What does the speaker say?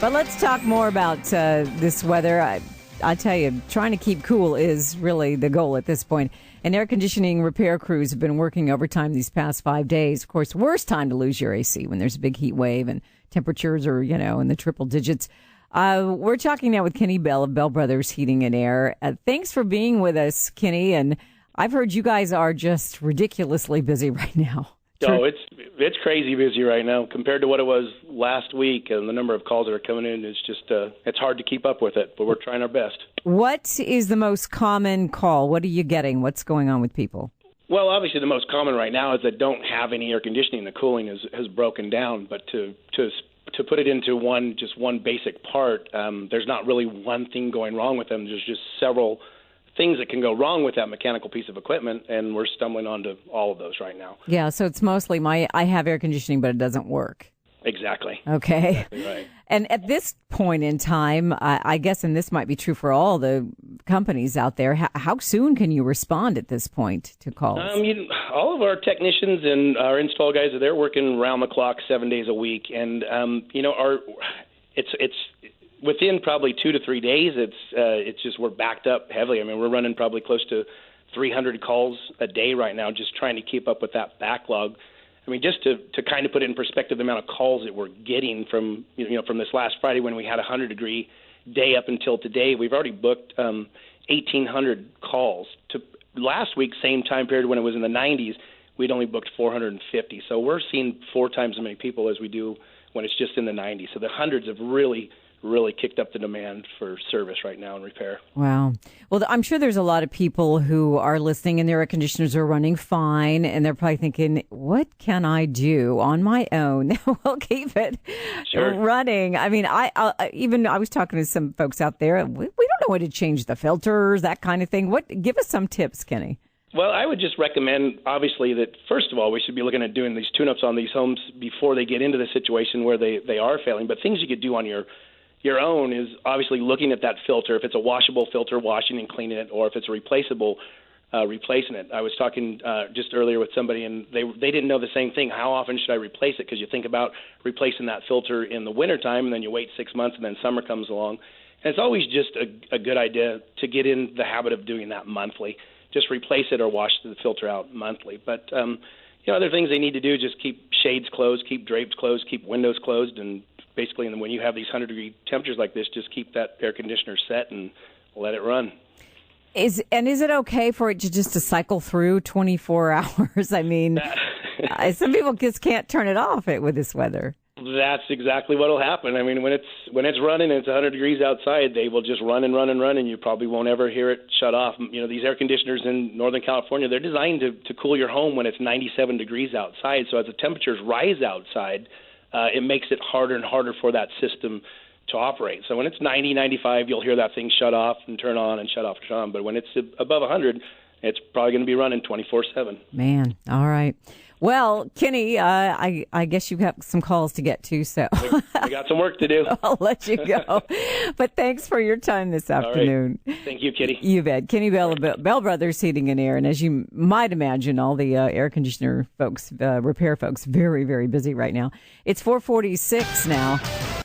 But let's talk more about this weather. I tell you, trying to keep cool is really the goal at this point. And air conditioning repair crews have been working overtime these past 5 days. Of course, worst time to lose your AC when there's a big heat wave and temperatures are, in the triple digits. We're talking now with Kenny Bell of Bell Brothers Heating and Air. Thanks for being with us, Kenny. And I've heard you guys are just ridiculously busy right now. Oh, it's crazy busy right now compared to what it was last week, and the number of calls that are coming in is just it's hard to keep up with it, but we're trying our best. What is the most common call? What are you getting? What's going on with people? Well, obviously the most common right now is that don't have any air conditioning. The cooling has broken down, but to put it into one basic part, there's not really one thing going wrong with them. There's just several things that can go wrong with that mechanical piece of equipment, and we're stumbling onto all of those right now. Yeah, so it's mostly I have air conditioning, but it doesn't work. Exactly. Okay. Exactly right. And at this point in time, I guess, and this might be true for all the companies out there, how soon can you respond at this point to calls? All of our technicians and our install guys, they're working around the clock 7 days a week, and it's within probably 2 to 3 days, it's just we're backed up heavily. I mean, we're running probably close to 300 calls a day right now, just trying to keep up with that backlog. I mean, just to kind of put it in perspective, the amount of calls that we're getting from this last Friday when we had a 100-degree day up until today, we've already booked 1,800 calls. To last week, same time period when it was in the 90s, we'd only booked 450. So we're seeing 4 times as many people as we do when it's just in the 90s. So the hundreds have really kicked up the demand for service right now and repair. Wow. Well, I'm sure there's a lot of people who are listening and their air conditioners are running fine, and they're probably thinking, what can I do on my own? We'll keep it running. I mean, I was talking to some folks out there. We don't know when to change the filters, that kind of thing. Give us some tips, Kenny. Well, I would just recommend, obviously, that first of all, we should be looking at doing these tune-ups on these homes before they get into the situation where they are failing. But things you could do on your own is obviously looking at that filter. If it's a washable filter, washing and cleaning it, or if it's a replaceable, replacing it. I was talking just earlier with somebody, and they didn't know the same thing. How often should I replace it? Because you think about replacing that filter in the wintertime, and then you wait 6 months, and then summer comes along. And it's always just a good idea to get in the habit of doing that monthly. Just replace it or wash the filter out monthly. But other things they need to do, just keep shades closed, keep drapes closed, keep windows closed, and basically, and when you have these 100-degree temperatures like this, just keep that air conditioner set and let it run. Is it okay for it to cycle through 24 hours? I mean, some people just can't turn it off with this weather. That's exactly what will happen. I mean, when it's running and it's 100 degrees outside, they will just run and run and run, and you probably won't ever hear it shut off. These air conditioners in Northern California, they're designed to cool your home when it's 97 degrees outside. So as the temperatures rise outside, it makes it harder and harder for that system to operate. So when it's 90, 95, you'll hear that thing shut off and turn on and shut off and turn on. But when it's above 100, it's probably going to be running 24/7. Man, all right. Well, Kenny, I guess you've got some calls to get to, so we got some work to do. I'll let you go. But thanks for your time this afternoon. Right. Thank you, Kitty. You bet. Kenny Bell of Bell Brothers Heating and Air. And as you might imagine, all the air conditioner folks, repair folks, very, very busy right now. It's 4:46 now.